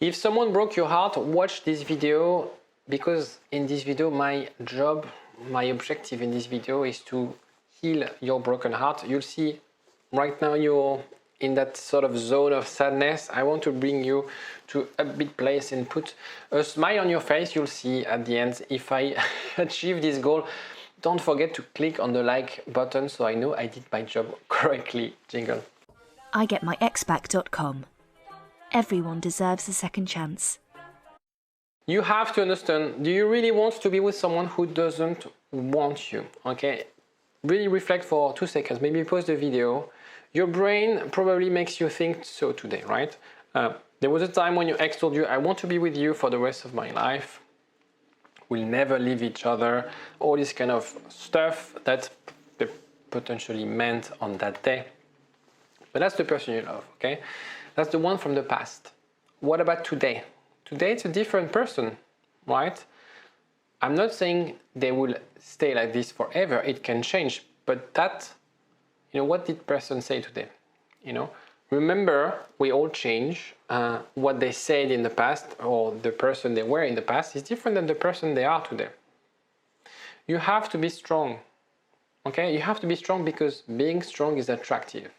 If someone broke your heart, watch this video, because in this video, my objective in this video is to heal your broken heart. You'll see right now you're in that sort of zone of sadness. I want to bring you to a upbeat place and put a smile on your face. You'll see at the end if I achieve this goal. Don't forget to click on the like button so I know I did my job correctly. Jingle. igetmyexback.com. Everyone deserves a second chance. You have to understand, do you really want to be with someone who doesn't want you? Okay, really reflect for 2 seconds, maybe pause the video. Your brain probably makes you think so today, right? There was a time when your ex told you, I want to be with you for the rest of my life. We'll never leave each other. All this kind of stuff that they potentially meant on that day. But that's the person you love, okay? That's the one from the past. What about today? Today it's a different person, right? I'm not saying they will stay like this forever. It can change, but that, what did person say today? Remember, we all change. What they said in the past, or the person they were in the past, is different than the person they are today. You have to be strong, okay? You have to be strong because being strong is attractive.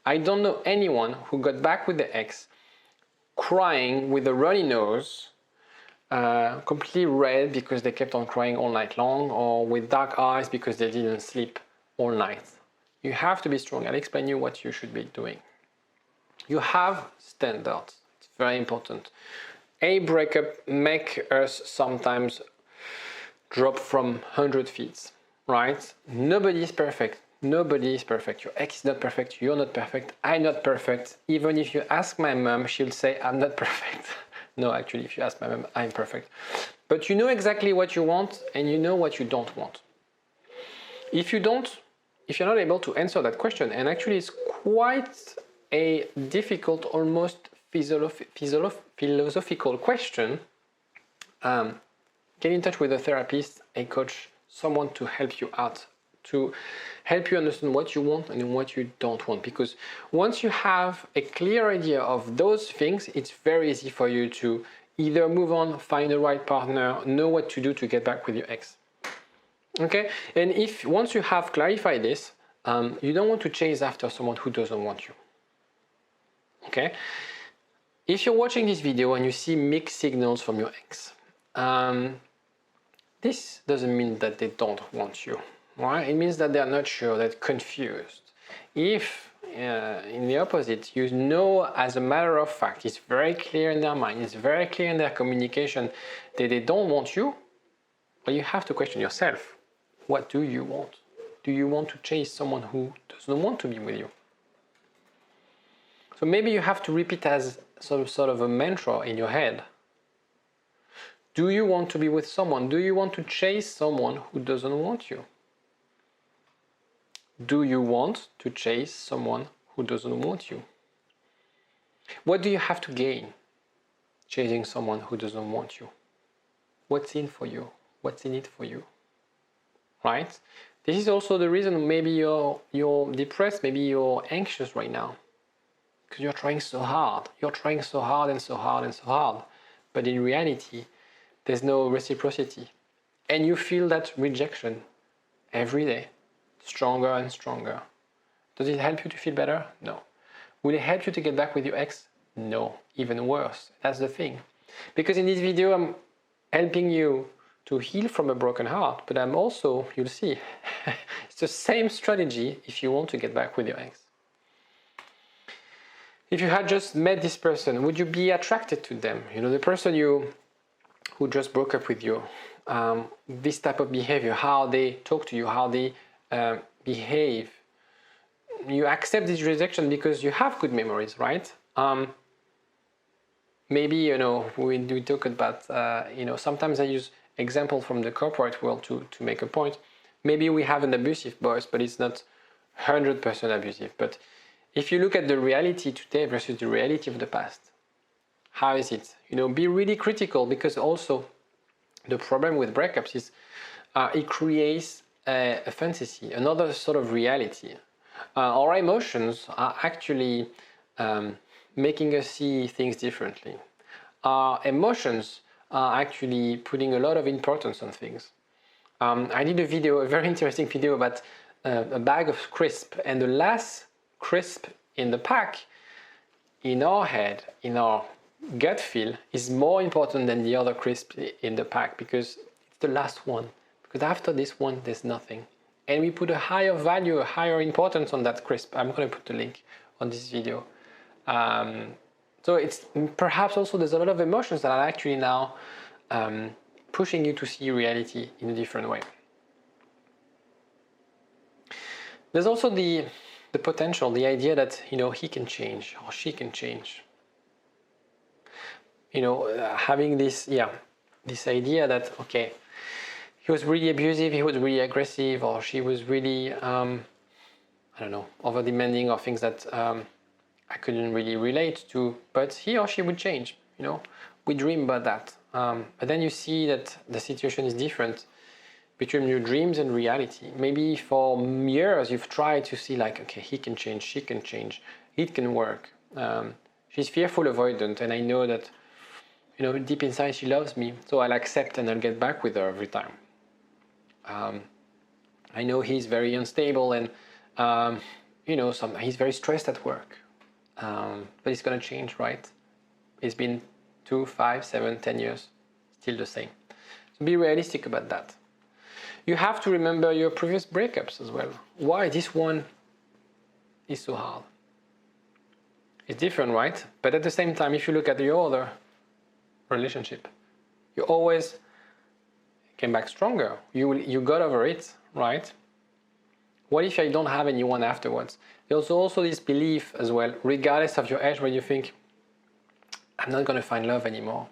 I don't know anyone who got back with the ex crying with a runny nose, completely red because they kept on crying all night long, or with dark eyes because they didn't sleep all night. You have to be strong. I'll explain you what you should be doing. You have standards. It's very important. A breakup makes us sometimes drop from 100 feet, right? Nobody is perfect. Nobody is perfect. Your ex is not perfect. You're not perfect. I'm not perfect. Even if you ask my mom, she'll say I'm not perfect. No, actually, if you ask my mom, I'm perfect. But you know exactly what you want and you know what you don't want. If you're not able to answer that question, and actually it's quite a difficult, almost philosophical question, get in touch with a therapist, a coach, someone to help you out, to help you understand what you want and what you don't want. Because once you have a clear idea of those things, it's very easy for you to either move on, find the right partner, know what to do to get back with your ex. Okay? And if once you have clarified this, you don't want to chase after someone who doesn't want you. Okay? If you're watching this video and you see mixed signals from your ex, this doesn't mean that they don't want you. Right? It means that they're not sure, they're confused. If, in the opposite, you know as a matter of fact, it's very clear in their mind, it's very clear in their communication that they don't want you, well, you have to question yourself. What do you want? Do you want to chase someone who doesn't want to be with you? So maybe you have to repeat as sort of a mantra in your head. Do you want to be with someone? Do you want to chase someone who doesn't want you? Do you want to chase someone who doesn't want you? What do you have to gain chasing someone who doesn't want you? What's in for you? What's in it for you? Right? This is also the reason maybe you're depressed, maybe you're anxious right now. Because you're trying so hard. You're trying so hard and so hard and so hard. But in reality, there's no reciprocity. And you feel that rejection every day. Stronger and stronger. Does it help you to feel better? No. Will it help you to get back with your ex? No. Even worse. That's the thing. Because in this video, I'm helping you to heal from a broken heart, but I'm also, you'll see, it's the same strategy if you want to get back with your ex. If you had just met this person, would you be attracted to them? The person who just broke up with you, this type of behavior, how they talk to you, how they behave. You accept this rejection because you have good memories, right? Maybe, we talk about, sometimes I use example from the corporate world to make a point. Maybe we have an abusive boss, but it's not 100% abusive. But if you look at the reality today versus the reality of the past, how is it? Be really critical, because also the problem with breakups is it creates a fantasy, another sort of reality. Our emotions are actually making us see things differently. our emotions are actually putting a lot of importance on things. I did a very interesting video about a bag of crisp, and the last crisp in the pack, in our head, in our gut feel, is more important than the other crisp in the pack, because it's the last one. Because after this one, there's nothing. And we put a higher value, a higher importance on that crisp. I'm going to put the link on this video. So it's perhaps also there's a lot of emotions that are actually now pushing you to see reality in a different way. There's also the potential, the idea that, he can change or she can change. Having this idea that, okay, he was really abusive, he was really aggressive, or she was really, over demanding, or things that I couldn't really relate to, but he or she would change. We dream about that. But then you see that the situation is different between your dreams and reality. Maybe for years you've tried to see like, okay, he can change, she can change, it can work. She's fearful, avoidant, and I know that, deep inside she loves me, so I'll accept and I'll get back with her every time. I know he's very unstable and, he's very stressed at work. But it's going to change, right? It's been 2, 5, 7, 10 years, still the same. So be realistic about that. You have to remember your previous breakups as well. Why this one is so hard? It's different, right? But at the same time, if you look at your other relationship, you always came back stronger. You got over it, right? What if I don't have anyone afterwards? There's also this belief as well, regardless of your age, where you think, I'm not going to find love anymore,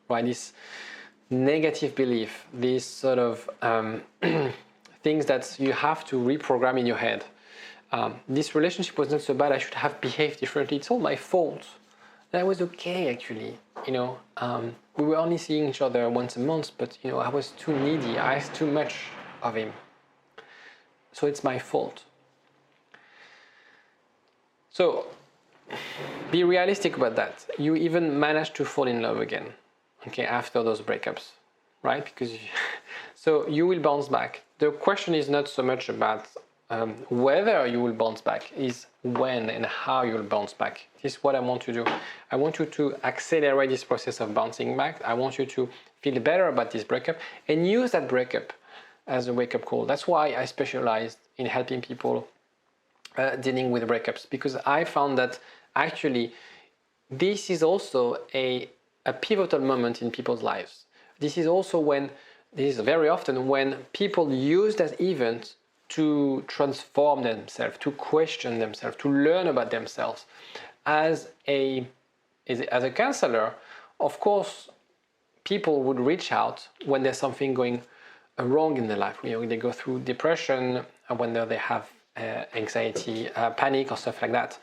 right? This negative belief, this sort of things that you have to reprogram in your head. This relationship was not so bad, I should have behaved differently. It's all my fault. That was okay, actually. We were only seeing each other once a month, but I was too needy. I asked too much of him. So it's my fault. So be realistic about that. You even managed to fall in love again, okay, after those breakups, right? So you will bounce back. The question is not so much about whether you will bounce back, is when and how you will bounce back. This is what I want to do. I want you to accelerate this process of bouncing back. I want you to feel better about this breakup and use that breakup as a wake-up call. That's why I specialized in helping people dealing with breakups, because I found that actually this is also a pivotal moment in people's lives. This is very often when people use that event to transform themselves, to question themselves, to learn about themselves. As a counselor, of course, people would reach out when there's something going wrong in their life. They go through depression, whether they have anxiety, panic, or stuff like that.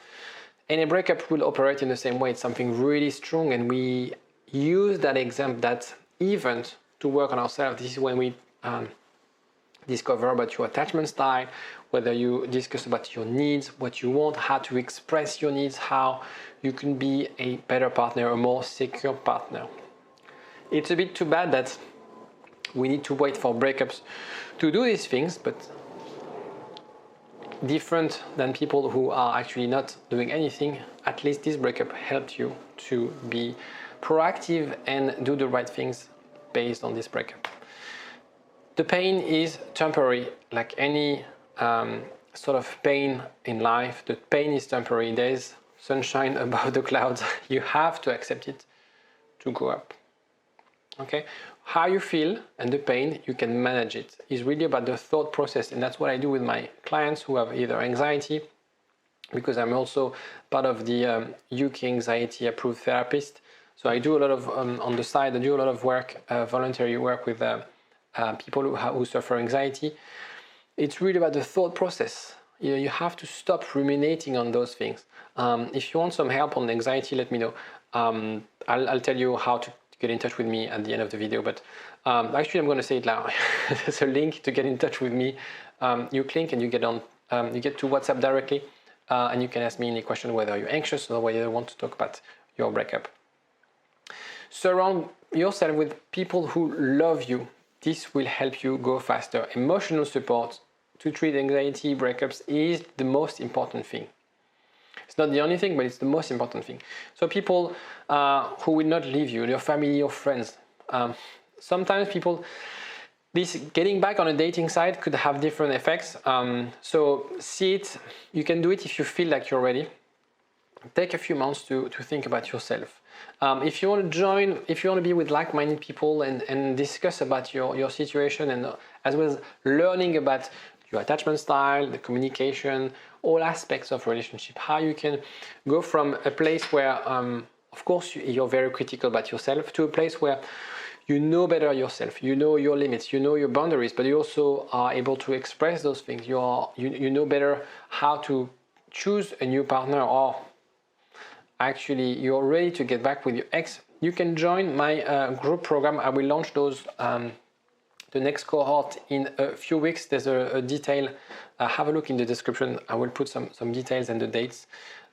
And a breakup will operate in the same way. It's something really strong, and we use that event to work on ourselves. This is when we discover about your attachment style, whether you discuss about your needs, what you want, how to express your needs, how you can be a better partner, a more secure partner. It's a bit too bad that we need to wait for breakups to do these things, but different than people who are actually not doing anything, at least this breakup helped you to be proactive and do the right things based on this breakup. The pain is temporary, like any sort of pain in life. The pain is temporary. There's sunshine above the clouds. You have to accept it to go up. Okay? How you feel and the pain, you can manage it. It's really about the thought process, and that's what I do with my clients who have either anxiety, because I'm also part of the UK anxiety approved therapist. So I do a lot of, on the side, I do a lot of work, voluntary work with people who suffer anxiety. It's really about the thought process. You have to stop ruminating on those things. If you want some help on anxiety, let me know. I'll tell you how to get in touch with me at the end of the video, but actually I'm going to say it now. There's a link to get in touch with me. You click and you get to WhatsApp directly, and you can ask me any question, whether you're anxious or whether you want to talk about your breakup. Surround yourself with people who love you. This will help you go faster. Emotional support to treat anxiety, breakups is the most important thing. It's not the only thing, but it's the most important thing. So people who will not leave you, your family, your friends. Sometimes people, this getting back on a dating site could have different effects. So see it, you can do it if you feel like you're ready. Take a few months to think about yourself. If you want to join, if you want to be with like-minded people and discuss about your situation, and as well as learning about your attachment style, the communication, all aspects of relationship, how you can go from a place where, of course, you're very critical about yourself to a place where you know better yourself, you know your limits, you know your boundaries, but you also are able to express those things. You know better how to choose a new partner, or actually you're ready to get back with your ex. You can join my group program. I will launch those the next cohort in a few weeks. There's a detail. Have a look in the description. I will put some details and the dates.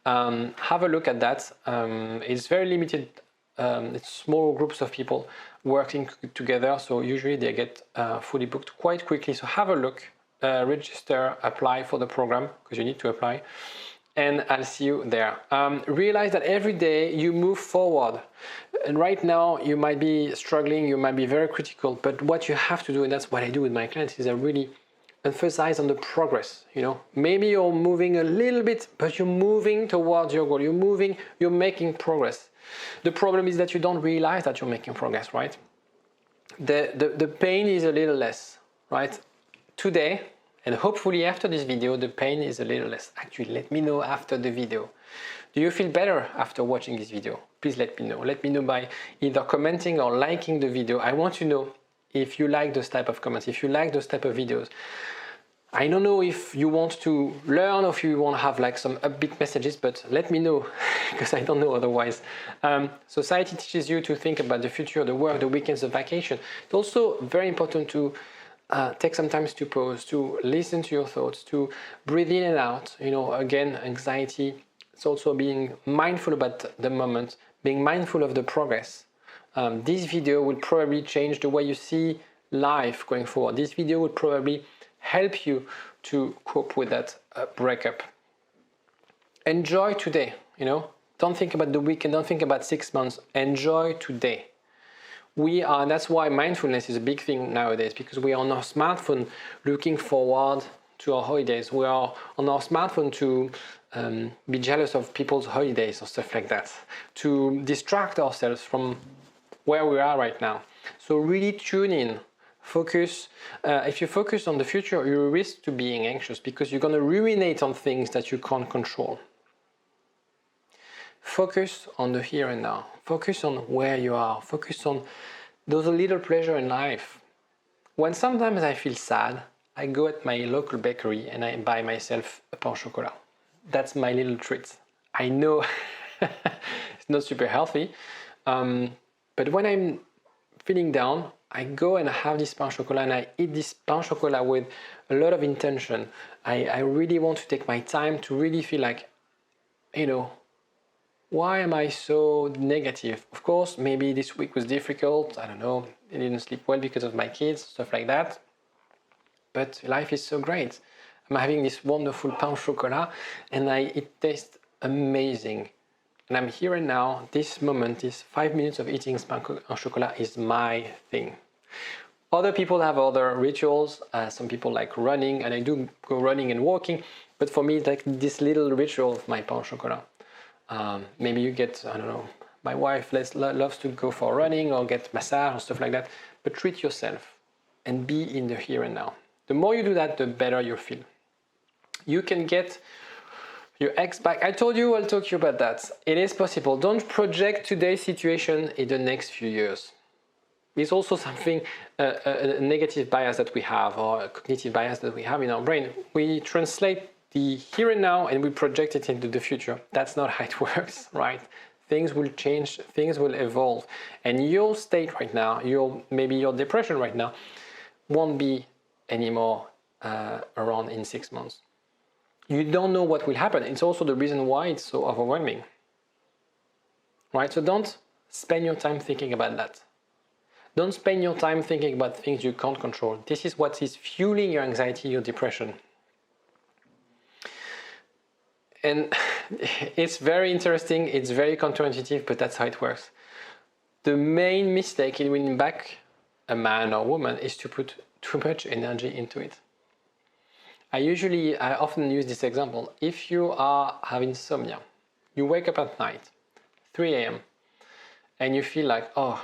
Have a look at that. It's very limited. It's small groups of people working together. So usually they get fully booked quite quickly. So have a look, register, apply for the program, because you need to apply. And I'll see you there. Realize that every day you move forward. And right now you might be struggling, you might be very critical, but what you have to do, and that's what I do with my clients, is I really emphasize on the progress. You know, maybe you're moving a little bit, but you're moving towards your goal. You're making progress. The problem is that you don't realize that you're making progress, right? The pain is a little less, right? Today, and hopefully after this video, the pain is a little less. Actually, let me know after the video. Do you feel better after watching this video? Please let me know. Let me know by either commenting or liking the video. I want to know if you like those type of comments, if you like those type of videos. I don't know if you want to learn or if you want to have like some upbeat messages, but let me know because I don't know otherwise. Society teaches you to think about the future, the work, the weekends, the vacation. It's also very important to take some time to pause, to listen to your thoughts, to breathe in and out. You know, again, anxiety. It's also being mindful about the moment, being mindful of the progress. This video will probably change the way you see life going forward. This video will probably help you to cope with that breakup. Enjoy today, you know. Don't think about the weekend, don't think about 6 months. Enjoy today. That's why mindfulness is a big thing nowadays, because we are on our smartphone looking forward to our holidays. We are on our smartphone to be jealous of people's holidays or stuff like that, to distract ourselves from where we are right now. So really tune in, focus. If you focus on the future, you risk to being anxious because you're going to ruminate on things that you can't control. Focus on the here and now. Focus on where you are. Focus on those little pleasures in life. When sometimes I feel sad, I go at my local bakery and I buy myself a pain au chocolat. That's my little treat. I know it's not super healthy, but when I'm feeling down, I go and have this pain au chocolat and I eat this pain au chocolat with a lot of intention. I really want to take my time to really feel like, you know, why am I so negative? Of course, maybe this week was difficult. I don't know. I didn't sleep well because of my kids, stuff like that. But life is so great. I'm having this wonderful pain au chocolat and it tastes amazing. And I'm here and now. This moment, this 5 minutes of eating pain au chocolat is my thing. Other people have other rituals. Some people like running, and I do go running and walking. But for me, it's like this little ritual of my pain au chocolat. Maybe you get, I don't know, my wife loves to go for running or get massage or stuff like that, but treat yourself and be in the here and now. The more you do that, the better you feel. You can get your ex back. I told you I'll talk to you about that. It is possible. Don't project today's situation in the next few years. It's also something, a negative bias that we have, or a cognitive bias that we have in our brain. We translate the here and now and we project it into the future. That's not how it works, right? Things will change, things will evolve, and your state right now, maybe your depression right now, won't be anymore around in 6 months. You don't know what will happen. It's also the reason why it's so overwhelming, right? So don't Spend your time thinking about that. Don't spend your time thinking about things you can't control. This is what is fueling your anxiety, your depression. And it's very interesting, it's very counterintuitive, but that's how it works. The main mistake in winning back a man or woman is to put too much energy into it. I often use this example. If you have insomnia, you wake up at night, 3 a.m., and you feel like, oh,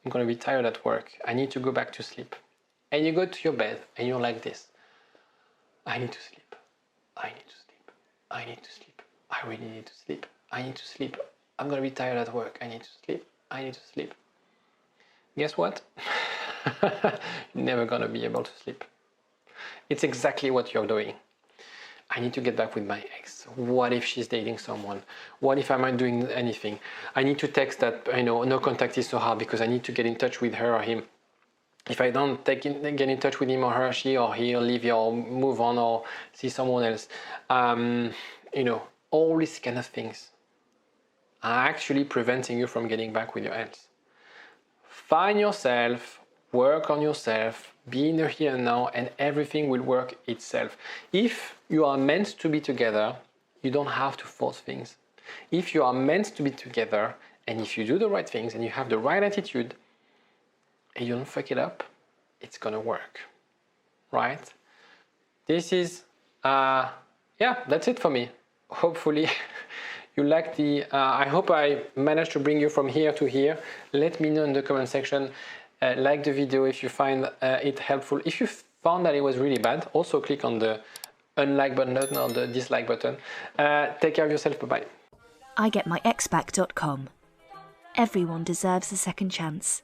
I'm going to be tired at work, I need to go back to sleep. And you go to your bed and you're like this, I need to sleep, I need to sleep, I need to sleep, I really need to sleep, I need to sleep, I'm going to be tired at work, I need to sleep, I need to sleep. Guess what? You're never going to be able to sleep. It's exactly what you're doing. I need to get back with my ex. What if she's dating someone? What if I'm not doing anything? I need to text that, no contact is so hard because I need to get in touch with her or him. If I don't get in touch with him or her, she or he'll leave you or move on or see someone else. All these kind of things are actually preventing you from getting back with your ex. Find yourself, work on yourself, be in the here and now, and everything will work itself. If you are meant to be together, you don't have to force things. If you are meant to be together, and if you do the right things and you have the right attitude, and you don't fuck it up, it's gonna work, right? This is, that's it for me. Hopefully you like I hope I managed to bring you from here to here. Let me know in the comment section. Like the video if you find it helpful. If you found that it was really bad, also click on the unlike button or the dislike button. Take care of yourself. Bye-bye. IGetMyExBack.com. Everyone deserves a second chance.